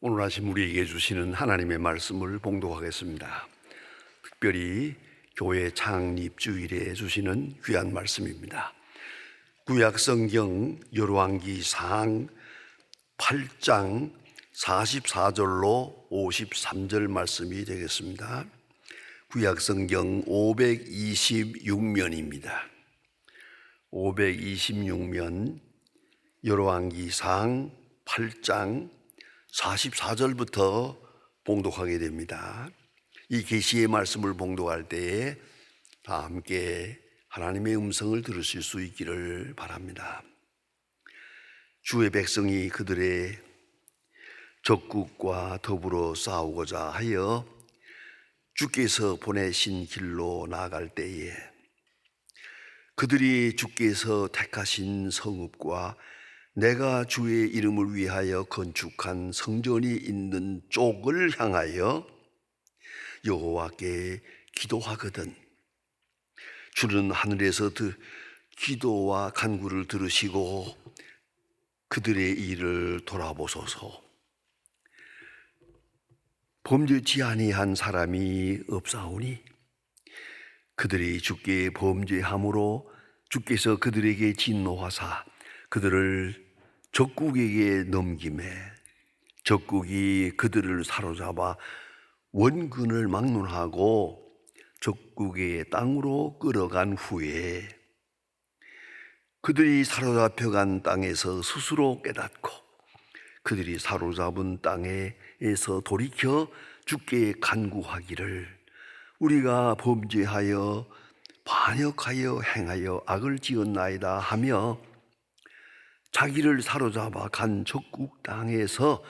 오늘 아침 우리에게 주시는 하나님의 말씀을 봉독하겠습니다. 특별히 교회 창립 주일에 주시는 귀한 말씀입니다. 구약성경 열왕기상 8장 44절로 53절 말씀이 되겠습니다. 구약성경 526면입니다. 526면 열왕기상 8장 44절부터 봉독하게 됩니다. 이 계시의 말씀을 봉독할 때에 다 함께 하나님의 음성을 들으실 수 있기를 바랍니다. 주의 백성이 그들의 적국과 더불어 싸우고자 하여 주께서 보내신 길로 나아갈 때에 그들이 주께서 택하신 성읍과 내가 주의 이름을 위하여 건축한 성전이 있는 쪽을 향하여 여호와께 기도하거든 주는 하늘에서 기도와 간구를 들으시고 그들의 일을 돌아보소서. 범죄치 아니한 사람이 없사오니 그들이 주께 범죄함으로 주께서 그들에게 진노하사 그들을 적국에게 넘김에 적국이 그들을 사로잡아 원근을 막론하고 적국의 땅으로 끌어간 후에 그들이 사로잡혀간 땅에서 스스로 깨닫고 그들이 사로잡은 땅에서 돌이켜 주께 간구하기를 우리가 범죄하여 반역하여 행하여 악을 지었나이다 하며 자기를 사로잡아 간 적국 땅에서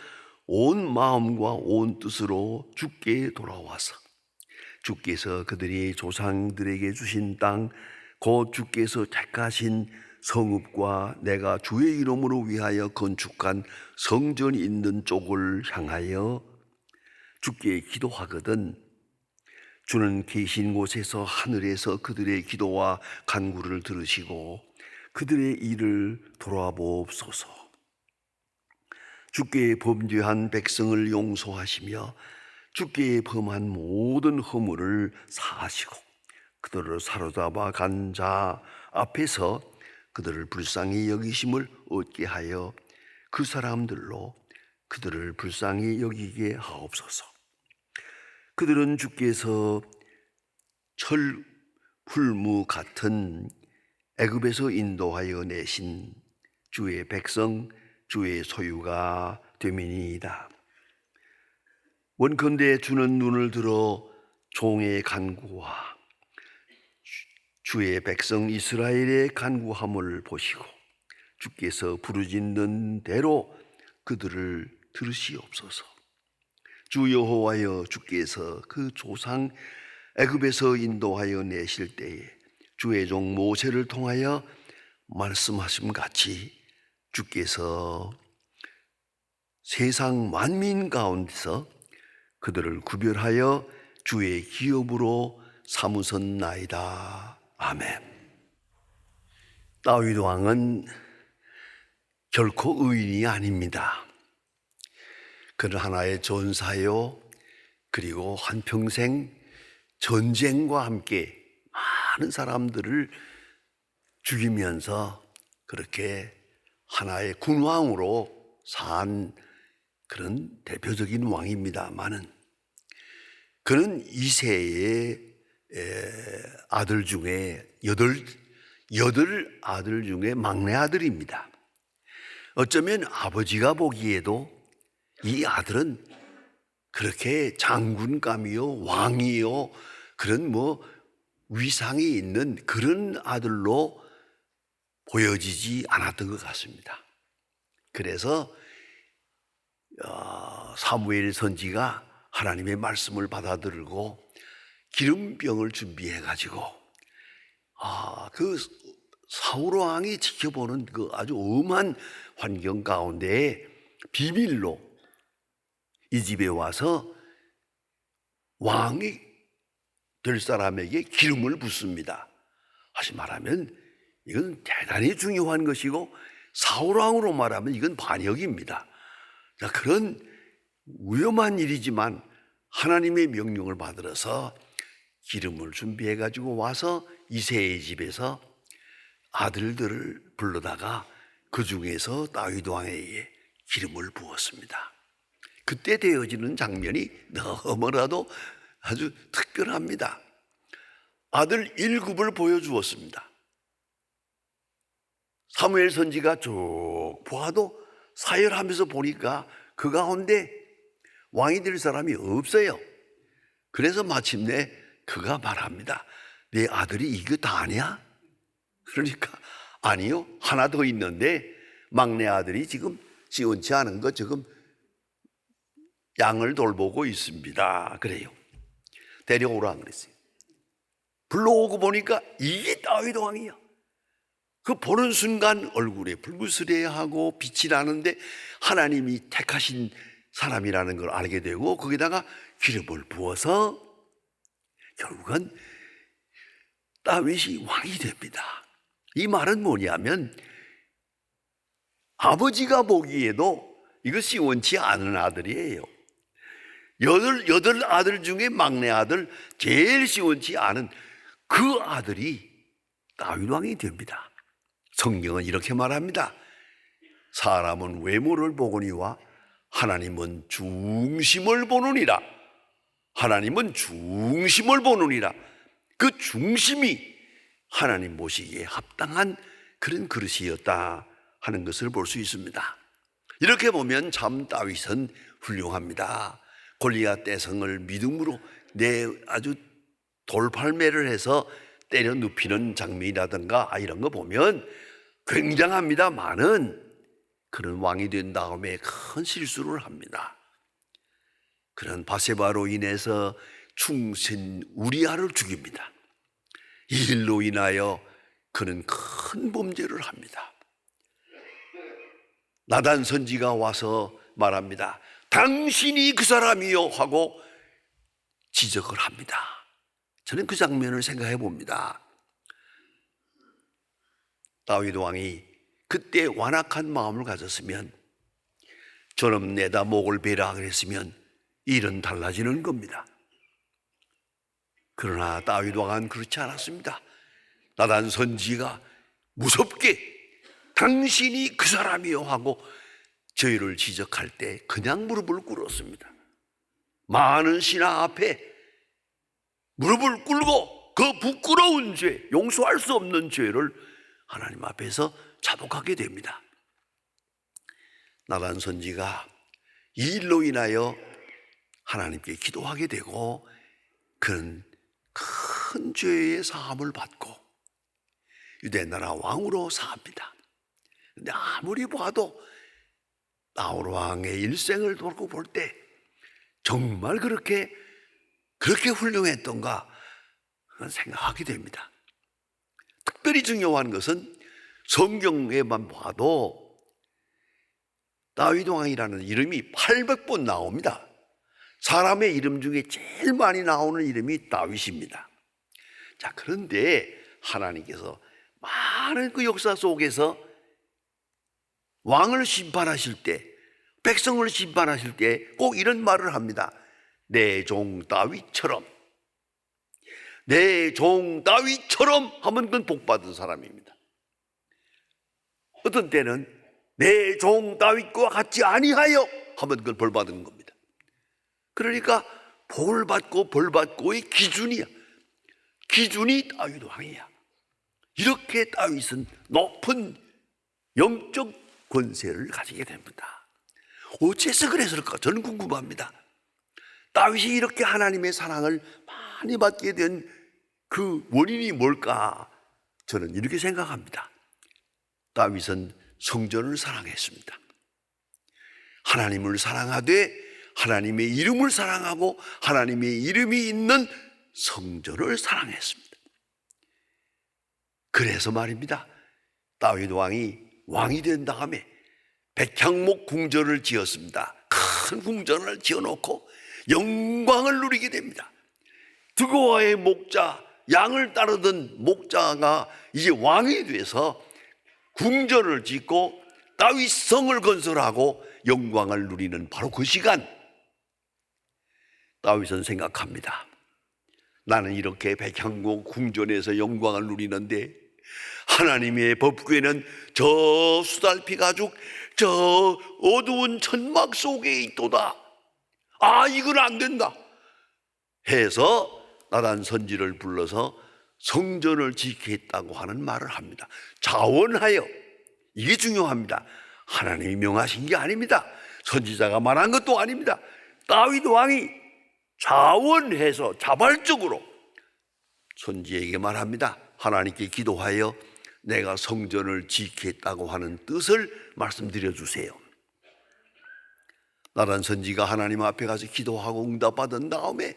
온 마음과 온 뜻으로 주께 돌아와서 주께서 그들이 조상들에게 주신 땅 곧 주께서 택하신 성읍과 내가 주의 이름으로 위하여 건축한 성전이 있는 쪽을 향하여 주께 기도하거든 주는 계신 곳에서 하늘에서 그들의 기도와 간구를 들으시고 그들의 일을 돌아보옵소서. 주께 범죄한 백성을 용서하시며 주께 범한 모든 허물을 사하시고 그들을 사로잡아 간 자 앞에서 그들을 불쌍히 여기심을 얻게 하여 그 사람들로 그들을 불쌍히 여기게 하옵소서. 그들은 주께서 철풀무 같은 애굽에서 인도하여 내신 주의 백성 주의 소유가 됨이니이다. 원컨대 주는 눈을 들어 종의 간구와 주의 백성 이스라엘의 간구함을 보시고 주께서 부르짖는 대로 그들을 들으시옵소서. 주 여호와여 주께서 그 조상 애굽에서 인도하여 내실 때에 주의 종 모세를 통하여 말씀하심 같이 주께서 세상 만민 가운데서 그들을 구별하여 주의 기업으로 삼으셨나이다. 아멘. 다윗 왕은 결코 의인이 아닙니다. 그는 하나의 전사요 그리고 한평생 전쟁과 함께 많은 사람들을 죽이면서 그렇게 하나의 군왕으로 산 그런 대표적인 왕입니다만은 그는 이세의 아들 중에 여덟 아들 중에 막내 아들입니다. 어쩌면 아버지가 보기에도 이 아들은 그렇게 장군감이요 왕이요 그런 위상이 있는 그런 아들로 보여지지 않았던 것 같습니다. 그래서 사무엘 선지가 하나님의 말씀을 받아들고 기름병을 준비해 가지고 그 사울 왕이 지켜보는 그 아주 엄한 환경 가운데 비밀로 이 집에 와서 왕이 될 사람에게 기름을 붓습니다. 다시 말하면 이건 대단히 중요한 것이고 사울 왕으로 말하면 이건 반역입니다. 자, 그런 위험한 일이지만 하나님의 명령을 받들어서 기름을 준비해 가지고 와서 이새의 집에서 아들들을 불러다가 그 중에서 다윗 왕에게 기름을 부었습니다. 그때 되어지는 장면이 너무나도 아주 특별합니다. 아들 1급을 보여주었습니다. 사무엘 선지가 쭉 보아도 사열하면서 보니까 그 가운데 왕이 될 사람이 없어요. 그래서 마침내 그가 말합니다. 내 아들이 이거 다냐? 그러니까 아니요, 하나 더 있는데 막내 아들이 지금 시원치 않은 거 지금 양을 돌보고 있습니다. 그래요. 데려오라 그랬어요. 불러오고 보니까 이게 다윗 왕이야. 그 보는 순간 얼굴에 붉으스레하고 빛이 나는데 하나님이 택하신 사람이라는 걸 알게 되고 거기다가 기름을 부어서 결국은 다윗이 왕이 됩니다. 이 말은 뭐냐면 아버지가 보기에도 이것이 원치 않은 아들이에요. 여덟 아들 중에 막내 아들, 제일 시원치 않은 그 아들이 다윗 왕이 됩니다. 성경은 이렇게 말합니다. 사람은 외모를 보거니와 하나님은 중심을 보느니라. 하나님은 중심을 보느니라. 그 중심이 하나님 모시기에 합당한 그런 그릇이었다 하는 것을 볼 수 있습니다. 이렇게 보면 참 다윗은 훌륭합니다. 골리앗 대성을 믿음으로 아주 돌팔매를 해서 때려 눕히는 장면이라든가 이런 거 보면 굉장합니다만은 그런 왕이 된 다음에 큰 실수를 합니다. 그런 바세바로 인해서 충신 우리아를 죽입니다. 이 일로 인하여 그는 큰 범죄를 합니다. 나단 선지가 와서 말합니다. 당신이 그 사람이요 하고 지적을 합니다. 저는 그 장면을 생각해 봅니다. 다윗 왕이 그때 완악한 마음을 가졌으면, 저놈 내다 목을 베라 그랬으면 일은 달라지는 겁니다. 그러나 다윗 왕은 그렇지 않았습니다. 나단 선지가 무섭게 당신이 그 사람이요 하고 저희를 지적할 때 그냥 무릎을 꿇었습니다. 많은 신하 앞에 무릎을 꿇고 그 부끄러운 죄, 용서할 수 없는 죄를 하나님 앞에서 자복하게 됩니다. 나단 선지가 이 일로 인하여 하나님께 기도하게 되고 그는 큰 죄의 사함을 받고 유대나라 왕으로 사합니다. 근데 아무리 봐도 다윗 왕의 일생을 돌고 볼 때 정말 그렇게 훌륭했던가 생각하게 됩니다. 특별히 중요한 것은 성경에만 봐도 다윗 왕이라는 이름이 800번 나옵니다. 사람의 이름 중에 제일 많이 나오는 이름이 다윗입니다. 자, 그런데 하나님께서 많은 그 역사 속에서 왕을 심판하실 때, 백성을 심판하실 때 꼭 이런 말을 합니다. 내 종 다윗처럼, 내 종 다윗처럼 하면 그건 복받은 사람입니다. 어떤 때는 내 종 다윗과 같지 아니하여 하면 그걸 벌받은 겁니다. 그러니까 복을 받고 벌받고의 기준이 다윗 왕이야. 이렇게 다윗은 높은 영적 권세를 가지게 됩니다. 어째서 그랬을까? 저는 궁금합니다. 다윗이 이렇게 하나님의 사랑을 많이 받게 된 그 원인이 뭘까? 저는 이렇게 생각합니다. 다윗은 성전을 사랑했습니다. 하나님을 사랑하되 하나님의 이름을 사랑하고 하나님의 이름이 있는 성전을 사랑했습니다. 그래서 말입니다. 다윗 왕이 된 다음에 백향목 궁전을 지었습니다. 큰 궁전을 지어놓고 영광을 누리게 됩니다. 드고아의 목자, 양을 따르던 목자가 이제 왕이 돼서 궁전을 짓고 다윗성을 건설하고 영광을 누리는 바로 그 시간, 다윗은 생각합니다. 나는 이렇게 백향고 궁전에서 영광을 누리는데 하나님의 법궤는 저 수달피 가죽 저 어두운 천막 속에 있도다. 아, 이건 안 된다 해서 나단 선지를 불러서 성전을 지키겠다고 하는 말을 합니다. 자원하여, 이게 중요합니다. 하나님이 명하신 게 아닙니다. 선지자가 말한 것도 아닙니다. 다윗 왕이 자원해서 자발적으로 선지에게 말합니다. 하나님께 기도하여 내가 성전을 지키겠다고 하는 뜻을 말씀드려 주세요. 나단 선지가 하나님 앞에 가서 기도하고 응답받은 다음에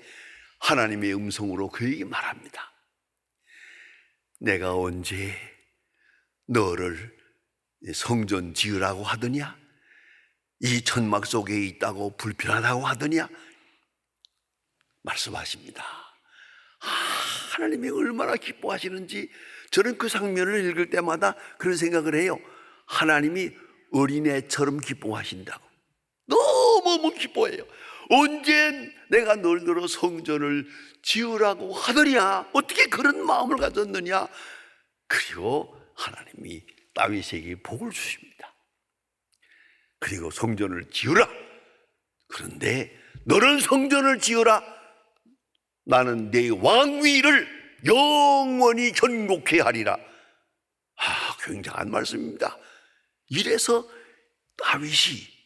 하나님의 음성으로 그에게 말합니다. 내가 언제 너를 성전 지으라고 하더냐? 이 천막 속에 있다고 불편하다고 하더냐? 말씀하십니다. 하나님이 얼마나 기뻐하시는지 저는 그 장면을 읽을 때마다 그런 생각을 해요. 하나님이 어린애처럼 기뻐하신다고. 너무 기뻐해요. 언제 내가 널 들어 성전을 지으라고 하더냐? 어떻게 그런 마음을 가졌느냐? 그리고 하나님이 다윗에게 복을 주십니다. 그리고 성전을 지으라. 그런데 너는 성전을 지으라. 나는 내 왕위를 영원히 견고케 하리라. 굉장한 말씀입니다. 이래서 다윗이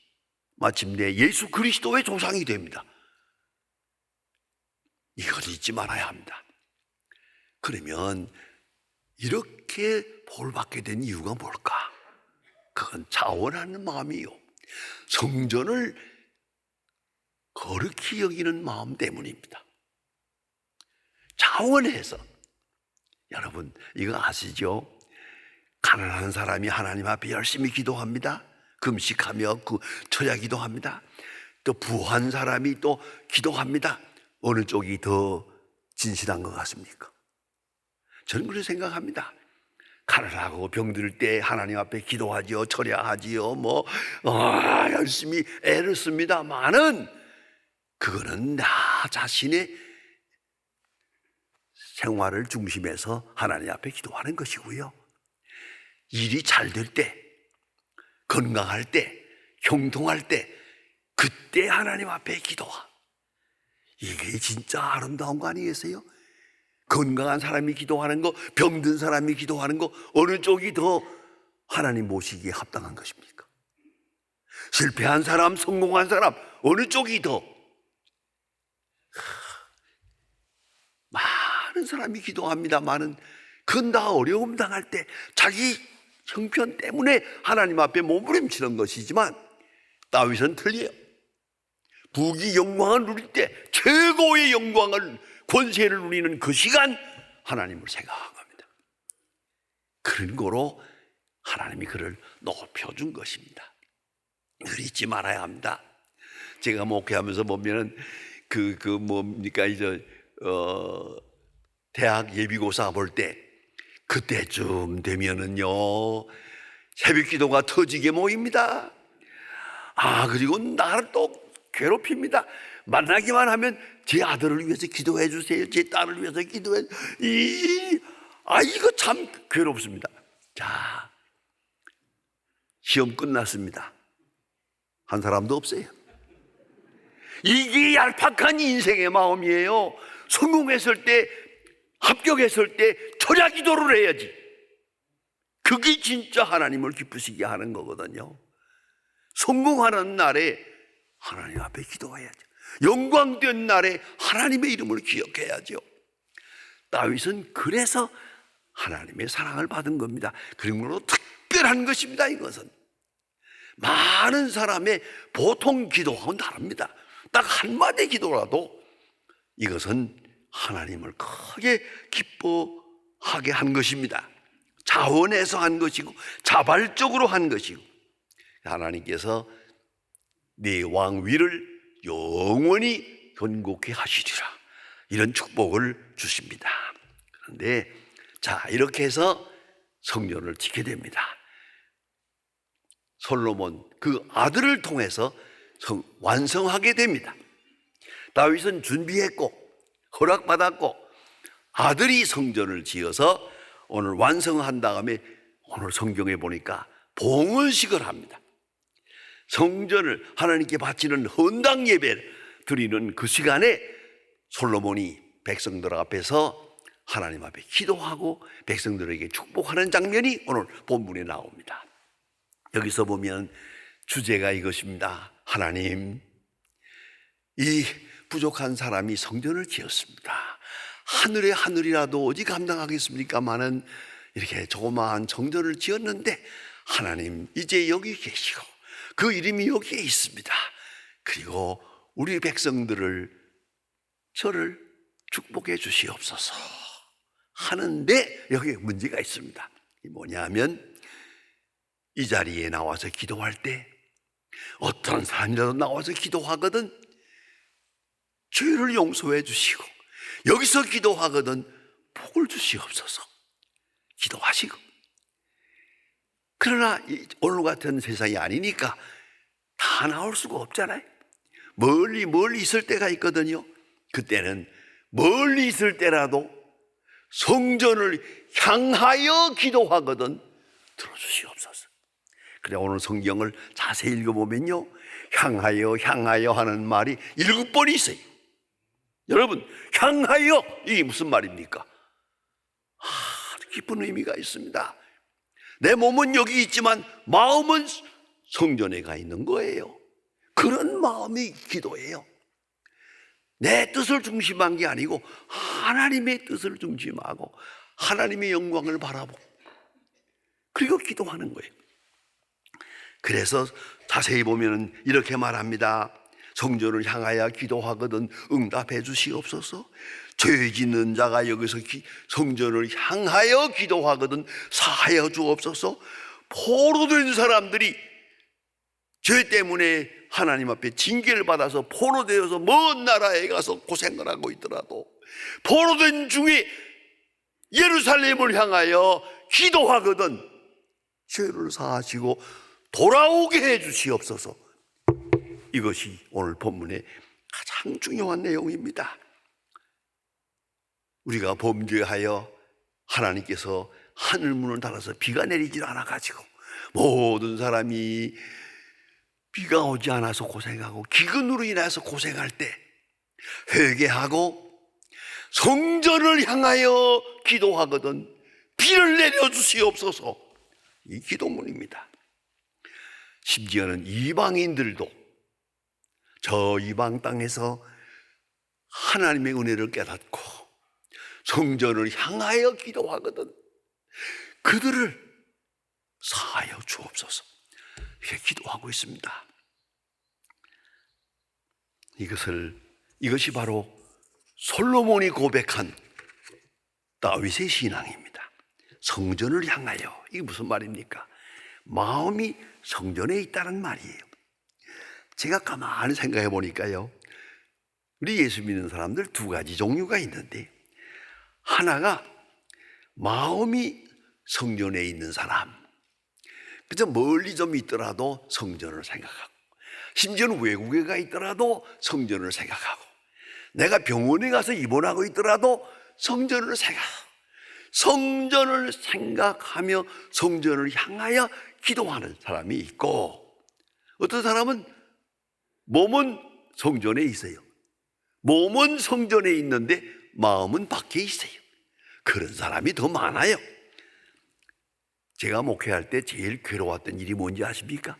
마침내 예수 그리스도의 조상이 됩니다. 이걸 잊지 말아야 합니다. 그러면 이렇게 복을 받게 된 이유가 뭘까? 그건 자원하는 마음이요, 성전을 거룩히 여기는 마음 때문입니다. 자원해서. 여러분 이거 아시죠? 가난한 사람이 하나님 앞에 열심히 기도합니다. 금식하며 철야 기도합니다. 또 부한 사람이 또 기도합니다. 어느 쪽이 더 진실한 것 같습니까? 저는 그렇게 생각합니다. 가난하고 병들 때 하나님 앞에 기도하지요, 철야하지요, 열심히 애를 씁니다만은 그거는 나 자신의 생활을 중심해서 하나님 앞에 기도하는 것이고요, 일이 잘 될 때, 건강할 때, 형통할 때, 그때 하나님 앞에 기도하. 이게 진짜 아름다운 거 아니겠어요? 건강한 사람이 기도하는 거, 병든 사람이 기도하는 거, 어느 쪽이 더 하나님 모시기에 합당한 것입니까? 실패한 사람, 성공한 사람, 어느 쪽이 더? 많은 사람이 기도합니다만은 그건 다 어려움 당할 때 자기 형편 때문에 하나님 앞에 몸부림치는 것이지만 다윗은 틀려요. 부귀 영광을 누릴 때 최고의 영광을, 권세를 누리는 그 시간 하나님을 생각한 겁니다. 그런 거로 하나님이 그를 높여준 것입니다. 늘 잊지 말아야 합니다. 제가 목회하면서 보면은 대학 예비고사 볼 때 그때쯤 되면은요 새벽 기도가 터지게 모입니다. 그리고 나를 또 괴롭힙니다. 만나기만 하면 제 아들을 위해서 기도해 주세요, 제 딸을 위해서 기도해. 이거 참 괴롭습니다. 자, 시험 끝났습니다. 한 사람도 없어요. 이게 얄팍한 인생의 마음이에요. 성공했을 때, 합격했을 때 철야 기도를 해야지. 그게 진짜 하나님을 기쁘시게 하는 거거든요. 성공하는 날에 하나님 앞에 기도해야죠. 영광된 날에 하나님의 이름을 기억해야죠. 다윗은 그래서 하나님의 사랑을 받은 겁니다. 그러므로 특별한 것입니다. 이것은 많은 사람의 보통 기도하고는 다릅니다. 딱 한마디 기도라도 이것은 하나님을 크게 기뻐하게 한 것입니다. 자원해서 한 것이고 자발적으로 한 것이고, 하나님께서 네 왕위를 영원히 견고케 하시리라, 이런 축복을 주십니다. 그런데 이렇게 해서 성전을 짓게 됩니다. 솔로몬 그 아들을 통해서 완성하게 됩니다. 다윗은 준비했고 허락받았고 아들이 성전을 지어서 오늘 완성한 다음에 오늘 성경에 보니까 봉헌식을 합니다. 성전을 하나님께 바치는 헌당 예배를 드리는 그 시간에 솔로몬이 백성들 앞에서 하나님 앞에 기도하고 백성들에게 축복하는 장면이 오늘 본문에 나옵니다. 여기서 보면 주제가 이것입니다. 하나님, 이 부족한 사람이 성전을 지었습니다. 하늘의 하늘이라도 어디 감당하겠습니까마는 이렇게 조그마한 성전을 지었는데 하나님 이제 여기 계시고 그 이름이 여기에 있습니다. 그리고 우리 백성들을 저를 축복해 주시옵소서 하는데 여기에 문제가 있습니다. 뭐냐면 이 자리에 나와서 기도할 때 어떤 사람이라도 나와서 기도하거든 죄를 용서해 주시고 여기서 기도하거든 복을 주시옵소서 기도하시고, 그러나 오늘 같은 세상이 아니니까 다 나올 수가 없잖아요. 멀리 있을 때가 있거든요. 그때는 멀리 있을 때라도 성전을 향하여 기도하거든 들어주시옵소서. 그래 오늘 성경을 자세히 읽어보면요, 향하여 하는 말이 7번 있어요. 여러분, 향하여 이게 무슨 말입니까? 깊은 의미가 있습니다. 내 몸은 여기 있지만 마음은 성전에 가 있는 거예요. 그런 마음이 기도예요. 내 뜻을 중심한 게 아니고 하나님의 뜻을 중심하고 하나님의 영광을 바라보고 그리고 기도하는 거예요. 그래서 자세히 보면 이렇게 말합니다. 성전을 향하여 기도하거든 응답해 주시옵소서. 죄 짓는 자가 여기서 성전을 향하여 기도하거든 사하여 주옵소서. 포로된 사람들이 죄 때문에 하나님 앞에 징계를 받아서 포로되어서 먼 나라에 가서 고생을 하고 있더라도 포로된 중에 예루살렘을 향하여 기도하거든 죄를 사하시고 돌아오게 해 주시옵소서. 이것이 오늘 본문의 가장 중요한 내용입니다. 우리가 범죄하여 하나님께서 하늘문을 닫아서 비가 내리질 않아가지고 모든 사람이 비가 오지 않아서 고생하고 기근으로 인해서 고생할 때 회개하고 성전을 향하여 기도하거든 비를 내려주시옵소서. 이 기도문입니다. 심지어는 이방인들도 저 이방 땅에서 하나님의 은혜를 깨닫고 성전을 향하여 기도하거든 그들을 사하여 주옵소서 이렇게 기도하고 있습니다. 이것이 바로 솔로몬이 고백한 다윗의 신앙입니다. 성전을 향하여, 이게 무슨 말입니까? 마음이 성전에 있다는 말이에요. 제가 가만히 생각해 보니까요, 우리 예수 믿는 사람들 두 가지 종류가 있는데, 하나가 마음이 성전에 있는 사람, 그저 멀리 좀 있더라도 성전을 생각하고, 심지어는 외국에 가 있더라도 성전을 생각하고, 내가 병원에 가서 입원하고 있더라도 성전을 생각하고, 성전을 생각하며 성전을 향하여 기도하는 사람이 있고, 어떤 사람은 몸은 성전에 있어요. 몸은 성전에 있는데 마음은 밖에 있어요. 그런 사람이 더 많아요. 제가 목회할 때 제일 괴로웠던 일이 뭔지 아십니까?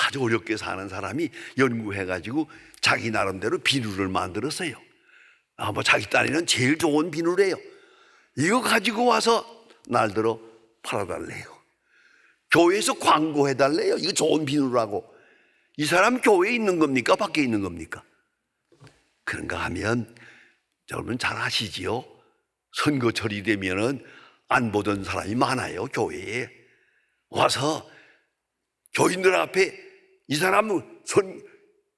아주 어렵게 사는 사람이 연구해가지고 자기 나름대로 비누를 만들었어요. 자기 딴에는 제일 좋은 비누래요. 이거 가지고 와서 날들어 팔아달래요. 교회에서 광고해달래요. 이거 좋은 비누라고. 이 사람 교회에 있는 겁니까? 밖에 있는 겁니까? 그런가 하면 여러분 잘 아시지요? 선거철이 되면은 안 보던 사람이 많아요. 교회에 와서 교인들 앞에 이 사람은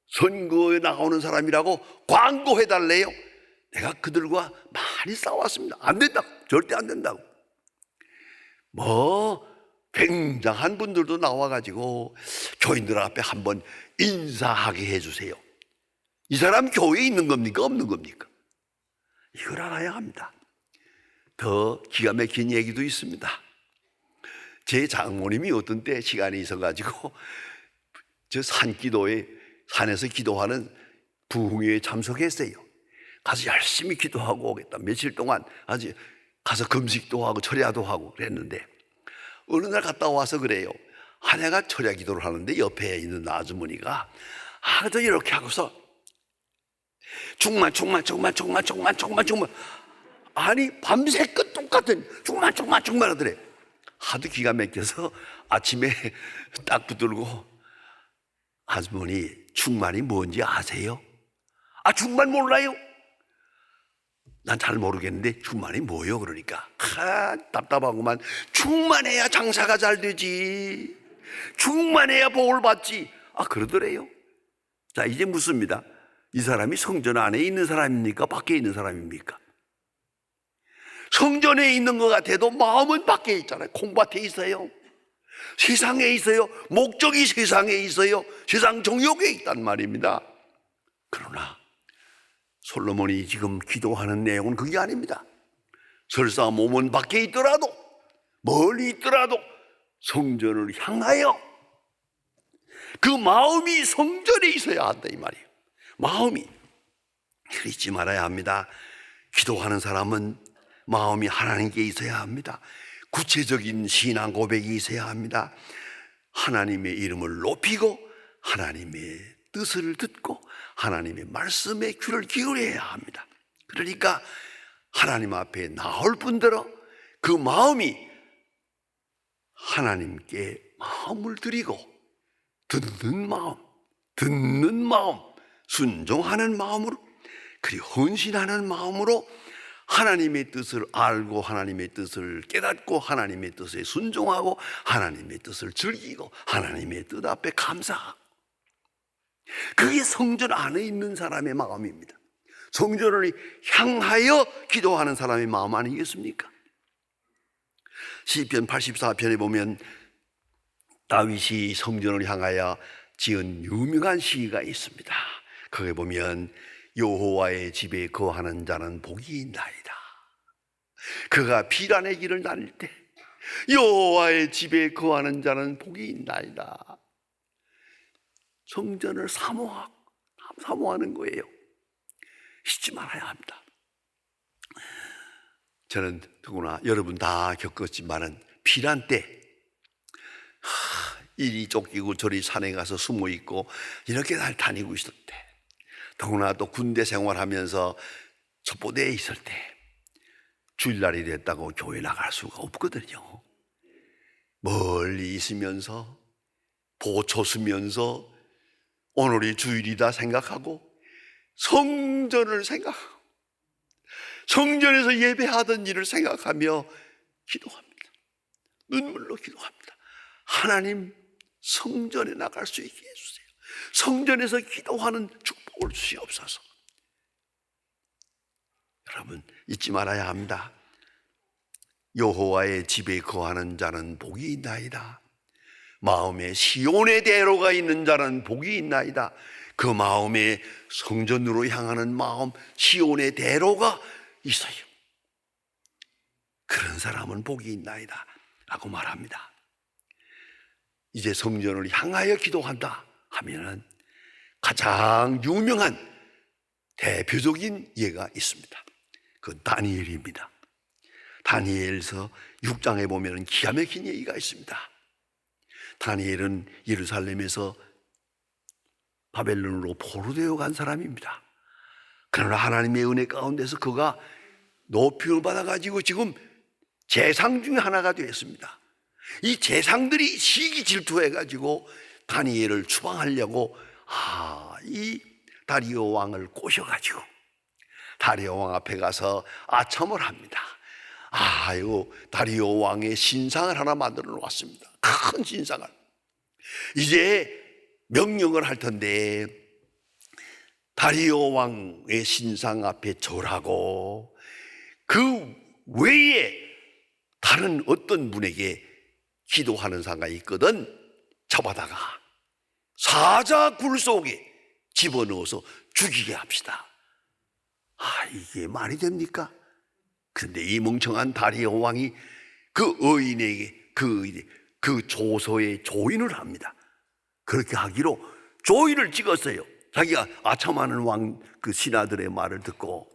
선거에 나오는 사람이라고 광고해달래요. 내가 그들과 많이 싸웠습니다. 안 된다고, 절대 안 된다고. 굉장한 분들도 나와가지고 교인들 앞에 한번 인사하게 해주세요. 이 사람 교회에 있는 겁니까? 없는 겁니까? 이걸 알아야 합니다. 더 기가 막힌 얘기도 있습니다. 제 장모님이 어떤 때 시간이 있어가지고 저 산기도에 산에서 기도하는 부흥회에 참석했어요. 가서 열심히 기도하고 오겠다. 며칠 동안 아주 가서 금식도 하고 철야도 하고 그랬는데 어느 날 갔다 와서 그래요. 아내가 철야 기도를 하는데 옆에 있는 아주머니가 아주 이렇게 하고서 충만 아니 밤새껏 똑같은 충만 하더래. 하도 기가 막혀서 아침에 딱 붙들고 아주머니 충만이 뭔지 아세요? 아 충만 몰라요? 난 잘 모르겠는데 충만이 뭐요? 그러니까 답답하구만. 충만해야 장사가 잘 되지, 충만해야 복을 받지. 아 그러더래요. 자 이제 묻습니다. 이 사람이 성전 안에 있는 사람입니까? 밖에 있는 사람입니까? 성전에 있는 것 같아도 마음은 밖에 있잖아요. 콩밭에 있어요. 세상에 있어요. 목적이 세상에 있어요. 세상 정욕에 있단 말입니다. 그러나 솔로몬이 지금 기도하는 내용은 그게 아닙니다. 설사 몸은 밖에 있더라도 멀리 있더라도 성전을 향하여 그 마음이 성전에 있어야 한다 이 말이에요. 마음이 잊지 말아야 합니다. 기도하는 사람은 마음이 하나님께 있어야 합니다. 구체적인 신앙 고백이 있어야 합니다. 하나님의 이름을 높이고 하나님의 뜻을 듣고 하나님의 말씀에 귀를 기울여야 합니다. 그러니까 하나님 앞에 나올 뿐더러 그 마음이 하나님께 마음을 드리고 듣는 마음, 순종하는 마음으로, 그리고 헌신하는 마음으로 하나님의 뜻을 알고 하나님의 뜻을 깨닫고 하나님의 뜻에 순종하고 하나님의 뜻을 즐기고 하나님의 뜻 앞에 감사하고, 그게 성전 안에 있는 사람의 마음입니다. 성전을 향하여 기도하는 사람의 마음 아니겠습니까? 시편 84편에 보면 다윗이 성전을 향하여 지은 유명한 시가 있습니다. 거기에 보면 여호와의 집에 거하는 자는 복이 있나이다. 그가 비란의 길을 다닐 때 여호와의 집에 거하는 자는 복이 있나이다. 성전을 사모하는 거예요. 잊지 말아야 합니다. 저는 누구나 여러분 다 겪었지만은 비란 때 이리 쫓기고 저리 산에 가서 숨어 있고 이렇게 날 다니고 있을 때, 더구나 또 군대 생활하면서 첩보대에 있을 때 주일날이 됐다고 교회 나갈 수가 없거든요. 멀리 있으면서 보초 쓰면서 오늘이 주일이다 생각하고 성전을 생각하고 성전에서 예배하던 일을 생각하며 기도합니다. 눈물로 기도합니다. 하나님 성전에 나갈 수 있게 해주세요. 성전에서 기도하는 축복을 주시옵소서. 여러분 잊지 말아야 합니다. 여호와의 집에 거하는 자는 복이 있나이다. 마음에 시온의 대로가 있는 자는 복이 있나이다. 그 마음에 성전으로 향하는 마음, 시온의 대로가 있어요. 그런 사람은 복이 있나이다 라고 말합니다. 이제 성전을 향하여 기도한다 하면은 가장 유명한 대표적인 예가 있습니다. 그 다니엘입니다. 다니엘서 6장에 보면 기가 막힌 얘기가 있습니다. 다니엘은 예루살렘에서 바벨론으로 포로되어 간 사람입니다. 그러나 하나님의 은혜 가운데서 그가 높임을 받아가지고 지금 재상 중에 하나가 되었습니다. 이 재상들이 시기 질투해가지고 다니엘을 추방하려고 이 다리오 왕을 꼬셔가지고 다리오 왕 앞에 가서 아첨을 합니다. 이거 다리오 왕의 신상을 하나 만들어 놓았습니다. 큰 신상을. 이제 명령을 할 텐데 다리오 왕의 신상 앞에 절하고 그 외에 다른 어떤 분에게 기도하는 사가 있거든. 저 바다가 사자 굴 속에 집어넣어서 죽이게 합시다. 이게 말이 됩니까? 그런데 이 멍청한 다리오 왕이 그 의인에게 그 조서에 조인을 합니다. 그렇게 하기로 조인을 찍었어요. 자기가 아첨하는 왕 그 신하들의 말을 듣고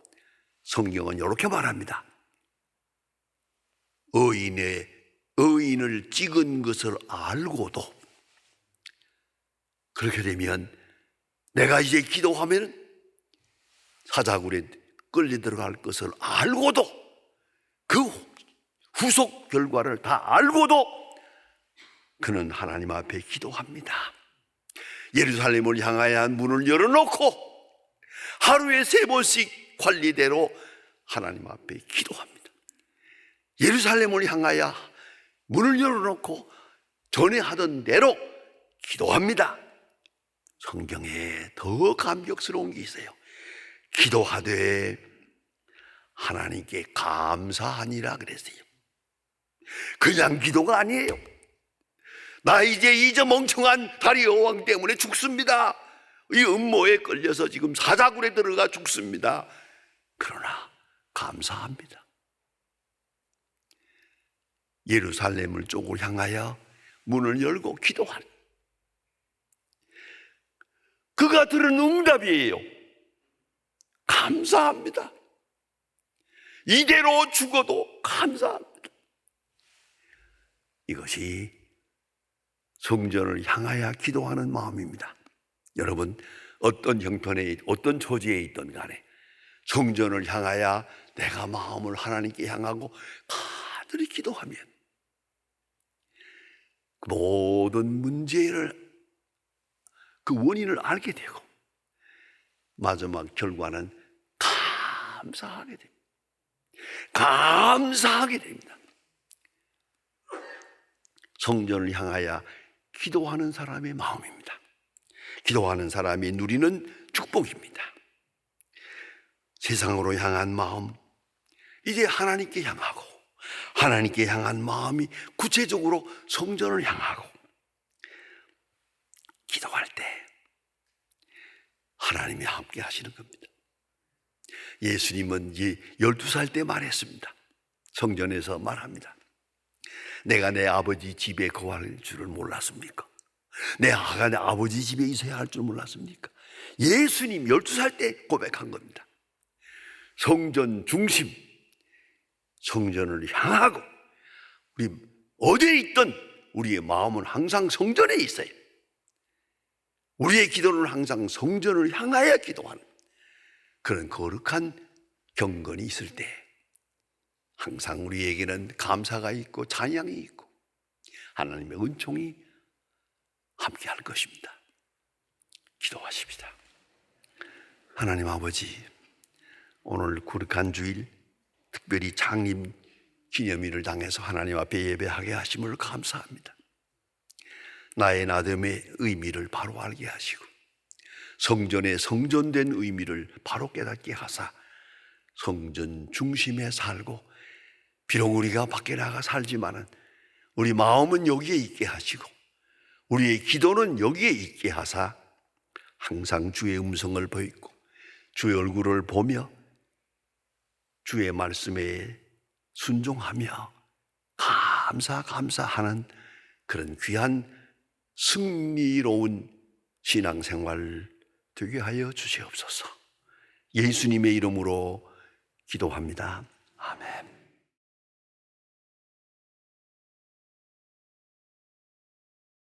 성경은 이렇게 말합니다. 의인을 찍은 것을 알고도, 그렇게 되면 내가 이제 기도하면 사자굴에 끌려 들어갈 것을 알고도, 그 후속 결과를 다 알고도 그는 하나님 앞에 기도합니다. 예루살렘을 향하여 문을 열어놓고 하루에 3번씩 관리대로 하나님 앞에 기도합니다. 예루살렘을 향하여 문을 열어놓고 전에 하던 대로 기도합니다. 성경에 더 감격스러운 게 있어요. 기도하되 하나님께 감사하니라 그랬어요. 그냥 기도가 아니에요. 나 이제 이 멍청한 다리오 왕 때문에 죽습니다. 이 음모에 끌려서 지금 사자굴에 들어가 죽습니다. 그러나 감사합니다. 예루살렘을 쪽을 향하여 문을 열고 기도하는, 그가 들은 응답이에요. 감사합니다. 이대로 죽어도 감사합니다. 이것이 성전을 향하여 기도하는 마음입니다. 여러분, 어떤 형편에, 어떤 처지에 있든 간에 성전을 향하여 내가 마음을 하나님께 향하고 간절히 기도하면 모든 문제를, 그 원인을 알게 되고 마지막 결과는 감사하게 됩니다. 감사하게 됩니다. 성전을 향하여 기도하는 사람의 마음입니다. 기도하는 사람이 누리는 축복입니다. 세상으로 향한 마음, 이제 하나님께 향하고, 하나님께 향한 마음이 구체적으로 성전을 향하고, 기도할 때 하나님이 함께 하시는 겁니다. 예수님은 12살 때 말했습니다. 성전에서 말합니다. 내가 내 아버지 집에 거할 줄을 몰랐습니까? 내 아가 내 아버지 집에 있어야 할 줄 몰랐습니까? 예수님 12살 때 고백한 겁니다. 성전 중심, 성전을 향하고, 우리 어디에 있든 우리의 마음은 항상 성전에 있어요. 우리의 기도는 항상 성전을 향하여 기도하는 그런 거룩한 경건이 있을 때 항상 우리에게는 감사가 있고 찬양이 있고 하나님의 은총이 함께 할 것입니다. 기도하십시다. 하나님 아버지, 오늘 거룩한 주일, 특별히 창림 기념일을 당해서 하나님 앞에 예배하게 하심을 감사합니다. 나의 나됨의 의미를 바로 알게 하시고 성전의 성전된 의미를 바로 깨닫게 하사 성전 중심에 살고, 비록 우리가 밖에 나가 살지만은 우리 마음은 여기에 있게 하시고 우리의 기도는 여기에 있게 하사 항상 주의 음성을 보이고 주의 얼굴을 보며 주의 말씀에 순종하며 감사하는 그런 귀한 승리로운 신앙생활 되게 하여 주시옵소서. 예수님의 이름으로 기도합니다. 아멘.